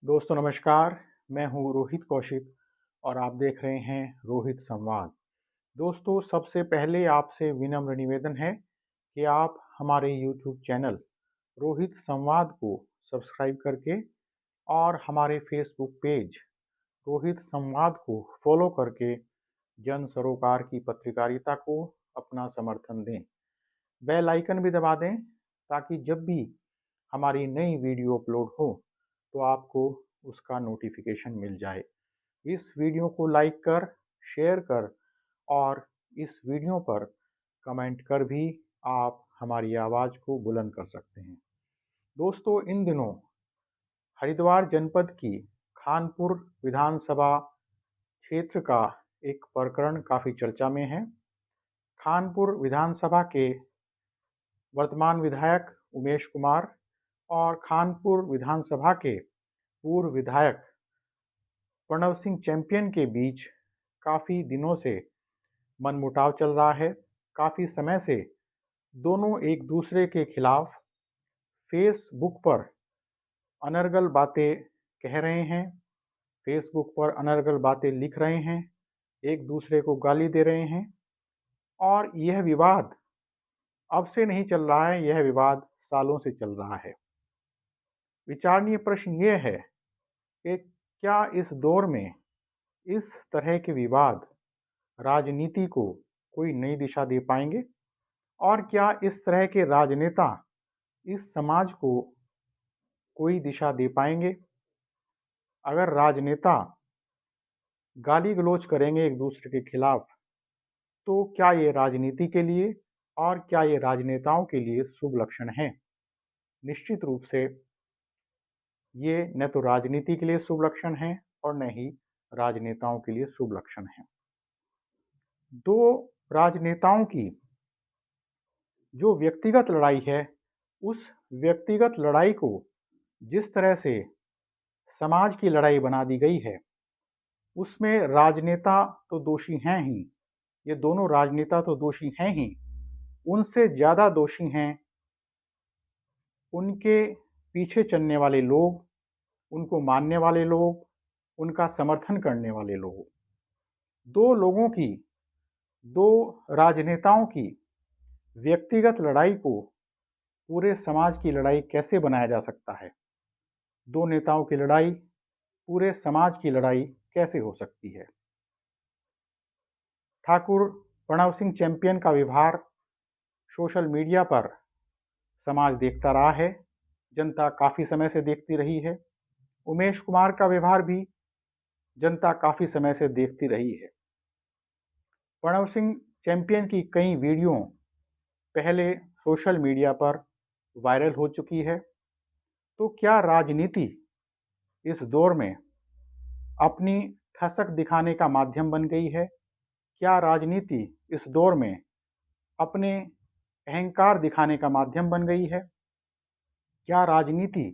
दोस्तों नमस्कार। मैं हूँ रोहित कौशिक और आप देख रहे हैं रोहित संवाद। दोस्तों सबसे पहले आपसे विनम्र निवेदन है कि आप हमारे YouTube चैनल रोहित संवाद को सब्सक्राइब करके और हमारे Facebook पेज रोहित संवाद को फॉलो करके जन सरोकार की पत्रकारिता को अपना समर्थन दें। बेल आइकन भी दबा दें ताकि जब भी हमारी नई वीडियो अपलोड हो तो आपको उसका नोटिफिकेशन मिल जाए। इस वीडियो को लाइक कर, शेयर कर और इस वीडियो पर कमेंट कर भी आप हमारी आवाज़ को बुलंद कर सकते हैं। दोस्तों इन दिनों हरिद्वार जनपद की खानपुर विधानसभा क्षेत्र का एक प्रकरण काफ़ी चर्चा में है। खानपुर विधानसभा के वर्तमान विधायक उमेश कुमार और खानपुर विधानसभा के पूर्व विधायक प्रणव सिंह चैंपियन के बीच काफ़ी दिनों से मनमुटाव चल रहा है। काफ़ी समय से दोनों एक दूसरे के खिलाफ फेसबुक पर अनर्गल बातें कह रहे हैं, फेसबुक पर अनर्गल बातें लिख रहे हैं, एक दूसरे को गाली दे रहे हैं और यह विवाद अब से नहीं चल रहा है, यह विवाद सालों से चल रहा है। विचारणीय प्रश्न ये है कि क्या इस दौर में इस तरह के विवाद राजनीति को कोई नई दिशा दे पाएंगे और क्या इस तरह के राजनेता इस समाज को कोई दिशा दे पाएंगे? अगर राजनेता गाली गलौज करेंगे एक दूसरे के खिलाफ तो क्या ये राजनीति के लिए और क्या ये राजनेताओं के लिए शुभ लक्षण है? निश्चित रूप से ये न तो राजनीति के लिए शुभ लक्षण है और न ही राजनेताओं के लिए शुभ लक्षण है। दो राजनेताओं की जो व्यक्तिगत लड़ाई है, उस व्यक्तिगत लड़ाई को जिस तरह से समाज की लड़ाई बना दी गई है, उसमें राजनेता तो दोषी हैं ही, ये दोनों राजनेता तो दोषी हैं ही, उनसे ज़्यादा दोषी हैं उनके पीछे चलने वाले लोग, उनको मानने वाले लोग, उनका समर्थन करने वाले लोग। दो राजनेताओं की व्यक्तिगत लड़ाई को पूरे समाज की लड़ाई कैसे बनाया जा सकता है? दो नेताओं की लड़ाई पूरे समाज की लड़ाई कैसे हो सकती है? ठाकुर प्रणव सिंह चैंपियन का व्यवहार सोशल मीडिया पर समाज देखता रहा है, जनता काफ़ी समय से देखती रही है। उमेश कुमार का व्यवहार भी जनता काफ़ी समय से देखती रही है। प्रणव सिंह चैंपियन की कई वीडियो पहले सोशल मीडिया पर वायरल हो चुकी है। तो क्या राजनीति इस दौर में अपनी ठसक दिखाने का माध्यम बन गई है? क्या राजनीति इस दौर में अपने अहंकार दिखाने का माध्यम बन गई है? क्या राजनीति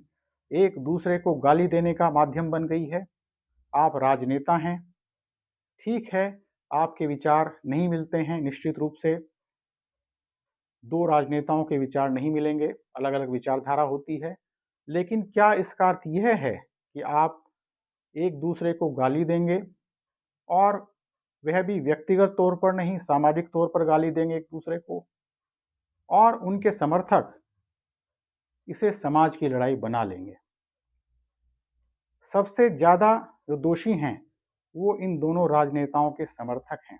एक दूसरे को गाली देने का माध्यम बन गई है? आप राजनेता हैं, ठीक है, आपके विचार नहीं मिलते हैं, निश्चित रूप से दो राजनेताओं के विचार नहीं मिलेंगे, अलग अलग विचारधारा होती है, लेकिन क्या इसका अर्थ यह है कि आप एक दूसरे को गाली देंगे और वह भी व्यक्तिगत तौर पर नहीं, सामाजिक तौर पर गाली देंगे एक दूसरे को और उनके समर्थक इसे समाज की लड़ाई बना लेंगे? सबसे ज़्यादा जो दोषी हैं वो इन दोनों राजनेताओं के समर्थक हैं।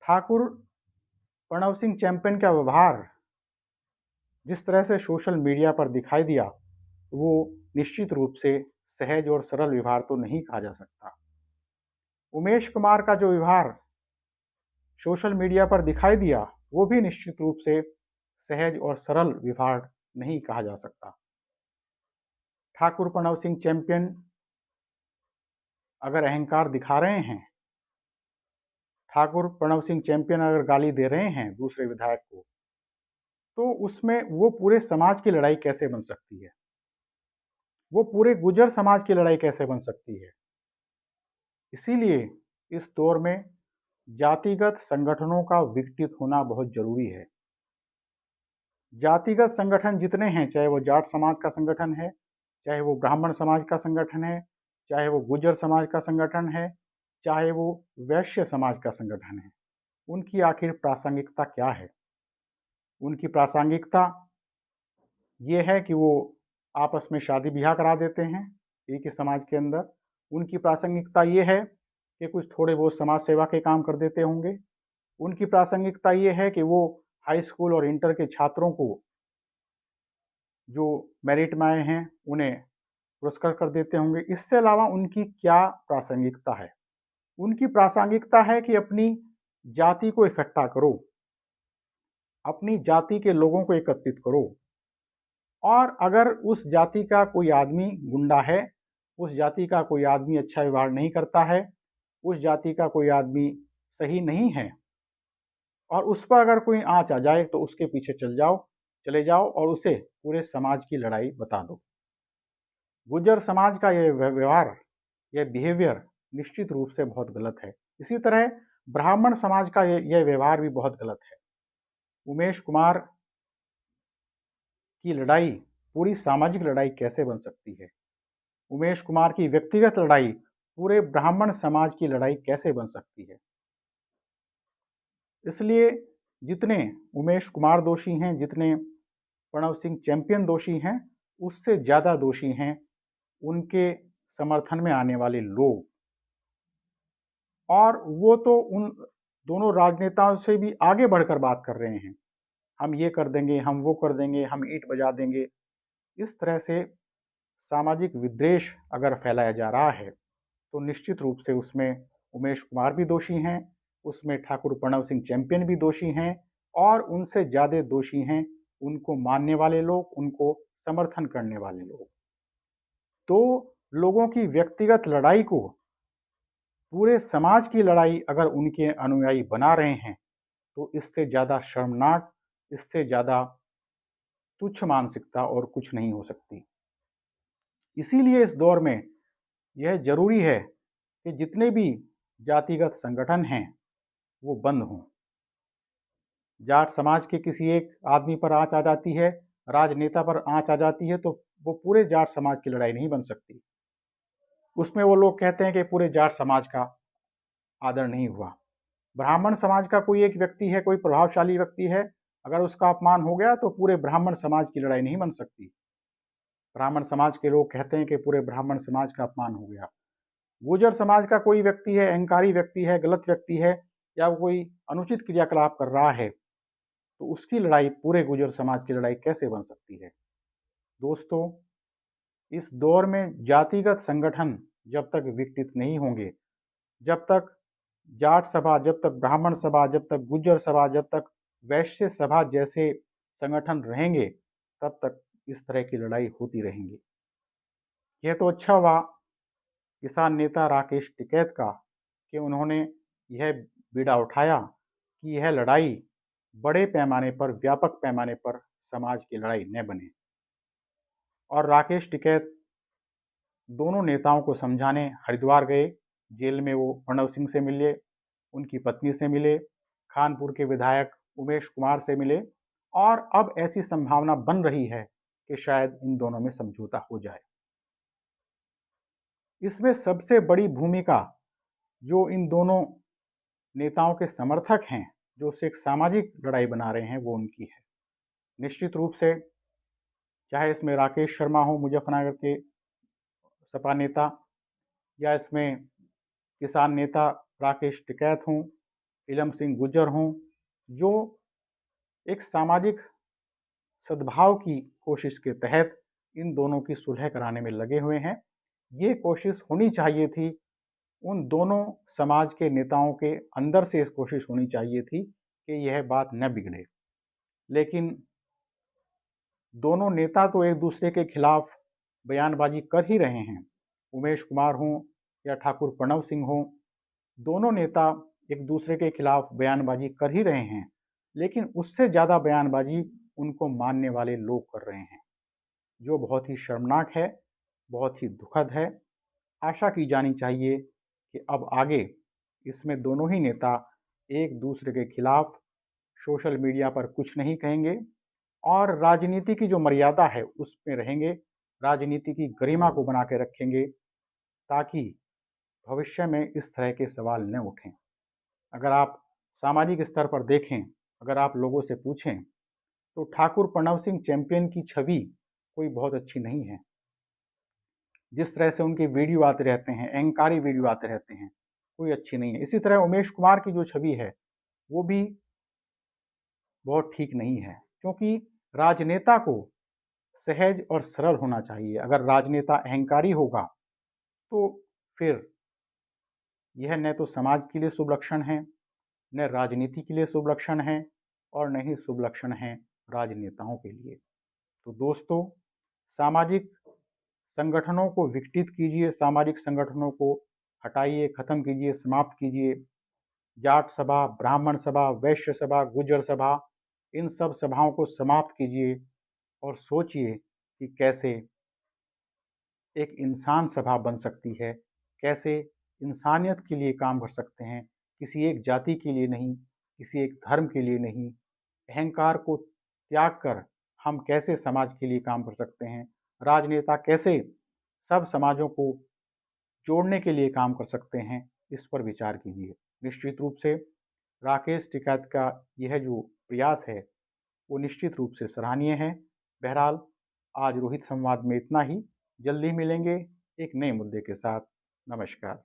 ठाकुर प्रणव सिंह चैंपियन का व्यवहार जिस तरह से सोशल मीडिया पर दिखाई दिया, वो निश्चित रूप से सहज और सरल व्यवहार तो नहीं कहा जा सकता। उमेश कुमार का जो व्यवहार सोशल मीडिया पर दिखाई दिया, वो भी निश्चित रूप से सहज और सरल व्यवहार नहीं कहा जा सकता। ठाकुर प्रणव सिंह चैंपियन अगर अहंकार दिखा रहे हैं, ठाकुर प्रणव सिंह चैंपियन अगर गाली दे रहे हैं दूसरे विधायक को, तो उसमें वो पूरे समाज की लड़ाई कैसे बन सकती है? वो पूरे गुर्जर समाज की लड़ाई कैसे बन सकती है? इसीलिए इस दौर में जातिगत संगठनों का विकसित होना बहुत जरूरी है। जातिगत संगठन जितने हैं, चाहे वो जाट समाज का संगठन है, चाहे वो ब्राह्मण समाज का संगठन है, चाहे वो गुर्जर समाज का संगठन है, चाहे वो वैश्य समाज का संगठन है, उनकी आखिर प्रासंगिकता क्या है? उनकी प्रासंगिकता ये है कि वो आपस में शादी ब्याह करा देते हैं एक ही समाज के अंदर। उनकी प्रासंगिकता ये है कि कुछ थोड़े बहुत समाज सेवा के काम कर देते होंगे। उनकी प्रासंगिकता ये है कि वो हाई स्कूल और इंटर के छात्रों को जो मेरिट में आए हैं उन्हें पुरस्कार कर देते होंगे। इससे अलावा उनकी क्या प्रासंगिकता है? उनकी प्रासंगिकता है कि अपनी जाति को इकट्ठा करो, अपनी जाति के लोगों को एकत्रित करो, और अगर उस जाति का कोई आदमी गुंडा है, उस जाति का कोई आदमी अच्छा व्यवहार नहीं करता है, उस जाति का कोई आदमी सही नहीं है, और उस पर अगर कोई आँच आ जाए तो उसके पीछे चले जाओ और उसे पूरे समाज की लड़ाई बता दो। गुर्जर समाज का यह व्यवहार, यह बिहेवियर निश्चित रूप से बहुत गलत है। इसी तरह ब्राह्मण समाज का यह व्यवहार भी बहुत गलत है। उमेश कुमार की लड़ाई पूरी सामाजिक लड़ाई कैसे बन सकती है? उमेश कुमार की व्यक्तिगत लड़ाई पूरे ब्राह्मण समाज की लड़ाई कैसे बन सकती है? इसलिए जितने उमेश कुमार दोषी हैं, जितने प्रणव सिंह चैंपियन दोषी हैं, उससे ज़्यादा दोषी हैं उनके समर्थन में आने वाले लोग। और वो तो उन दोनों राजनेताओं से भी आगे बढ़कर बात कर रहे हैं, हम ये कर देंगे, हम वो कर देंगे, हम ईंट बजा देंगे। इस तरह से सामाजिक विद्वेष अगर फैलाया जा रहा है तो निश्चित रूप से उसमें उमेश कुमार भी दोषी हैं, उसमें ठाकुर प्रणव सिंह चैंपियन भी दोषी हैं, और उनसे ज़्यादा दोषी हैं उनको मानने वाले लोग, उनको समर्थन करने वाले लोग। तो लोगों की व्यक्तिगत लड़ाई को पूरे समाज की लड़ाई अगर उनके अनुयायी बना रहे हैं तो इससे ज़्यादा शर्मनाक, इससे ज़्यादा तुच्छ मानसिकता और कुछ नहीं हो सकती। इसीलिए इस दौर में यह जरूरी है कि जितने भी जातिगत संगठन हैं वो बंद हों। जाट समाज के किसी एक आदमी पर आंच आ जाती है, राजनेता पर आंच आ जाती है, तो वो पूरे जाट समाज की लड़ाई नहीं बन सकती। उसमें वो लोग कहते हैं कि पूरे जाट समाज का आदर नहीं हुआ। ब्राह्मण समाज का कोई एक व्यक्ति है, कोई प्रभावशाली व्यक्ति है, अगर उसका अपमान हो गया तो पूरे ब्राह्मण समाज की लड़ाई नहीं बन सकती। ब्राह्मण समाज के लोग कहते हैं कि पूरे ब्राह्मण समाज का अपमान हो गया। गुर्जर समाज का कोई व्यक्ति है, अहंकारी व्यक्ति है, गलत व्यक्ति है, या कोई अनुचित क्रियाकलाप कर रहा है, तो उसकी लड़ाई पूरे गुर्जर समाज की लड़ाई कैसे बन सकती है? दोस्तों, इस दौर में जातिगत संगठन जब तक विकसित नहीं होंगे, जब तक जाट सभा, जब तक ब्राह्मण सभा, जब तक गुर्जर सभा, जब तक वैश्य सभा जैसे संगठन रहेंगे, तब तक इस तरह की लड़ाई होती रहेंगी। यह तो अच्छा हुआ किसान नेता राकेश टिकैत का कि उन्होंने यह बीड़ा उठाया कि यह लड़ाई बड़े पैमाने पर, व्यापक पैमाने पर समाज की लड़ाई न बने। और राकेश टिकैत दोनों नेताओं को समझाने हरिद्वार गए। जेल में वो प्रणव सिंह से मिले, उनकी पत्नी से मिले, खानपुर के विधायक उमेश कुमार से मिले, और अब ऐसी संभावना बन रही है कि शायद इन दोनों में समझौता हो जाए। इसमें सबसे बड़ी भूमिका जो इन दोनों नेताओं के समर्थक हैं, जो उसे एक सामाजिक लड़ाई बना रहे हैं, वो उनकी है। निश्चित रूप से चाहे इसमें राकेश शर्मा हो, मुजफ्फरनगर के सपा नेता, या इसमें किसान नेता राकेश टिकैत हों, इलम सिंह गुर्जर हों, जो एक सामाजिक सद्भाव की कोशिश के तहत इन दोनों की सुलह कराने में लगे हुए हैं। ये कोशिश होनी चाहिए थी, उन दोनों समाज के नेताओं के अंदर से इस कोशिश होनी चाहिए थी कि यह बात न बिगड़े। लेकिन दोनों नेता तो एक दूसरे के खिलाफ बयानबाजी कर ही रहे हैं। उमेश कुमार हों या ठाकुर प्रणव सिंह हों, दोनों नेता एक दूसरे के खिलाफ बयानबाजी कर ही रहे हैं, लेकिन उससे ज़्यादा बयानबाजी उनको मानने वाले लोग कर रहे हैं, जो बहुत ही शर्मनाक है, बहुत ही दुखद है। आशा की जानी चाहिए कि अब आगे इसमें दोनों ही नेता एक दूसरे के खिलाफ सोशल मीडिया पर कुछ नहीं कहेंगे और राजनीति की जो मर्यादा है उसमें रहेंगे, राजनीति की गरिमा को बना के रखेंगे, ताकि भविष्य में इस तरह के सवाल न उठें। अगर आप सामाजिक स्तर पर देखें, अगर आप लोगों से पूछें, तो ठाकुर प्रणव सिंह चैंपियन की छवि कोई बहुत अच्छी नहीं है। जिस तरह से उनके वीडियो आते रहते हैं, अहंकारी वीडियो आते रहते हैं, कोई अच्छी नहीं है। इसी तरह उमेश कुमार की जो छवि है वो भी बहुत ठीक नहीं है, क्योंकि राजनेता को सहज और सरल होना चाहिए। अगर राजनेता अहंकारी होगा तो फिर यह न तो समाज के लिए शुभ लक्षण है, न राजनीति के लिए शुभ लक्षण है, और न ही शुभ लक्षण है राजनेताओं के लिए। तो दोस्तों, सामाजिक संगठनों को विघटित कीजिए, सामाजिक संगठनों को हटाइए, खत्म कीजिए, समाप्त कीजिए। जाट सभा, ब्राह्मण सभा, वैश्य सभा, गुज्जर सभा, इन सब सभाओं को समाप्त कीजिए और सोचिए कि कैसे एक इंसान सभा बन सकती है, कैसे इंसानियत के लिए काम कर सकते हैं, किसी एक जाति के लिए नहीं, किसी एक धर्म के लिए नहीं। अहंकार को त्याग कर हम कैसे समाज के लिए काम कर सकते हैं, राजनेता कैसे सब समाजों को जोड़ने के लिए काम कर सकते हैं, इस पर विचार कीजिए। निश्चित रूप से राकेश टिकैत का यह जो प्रयास है वो निश्चित रूप से सराहनीय है। बहरहाल, आज रोहित संवाद में इतना ही। जल्दी मिलेंगे एक नए मुद्दे के साथ। नमस्कार।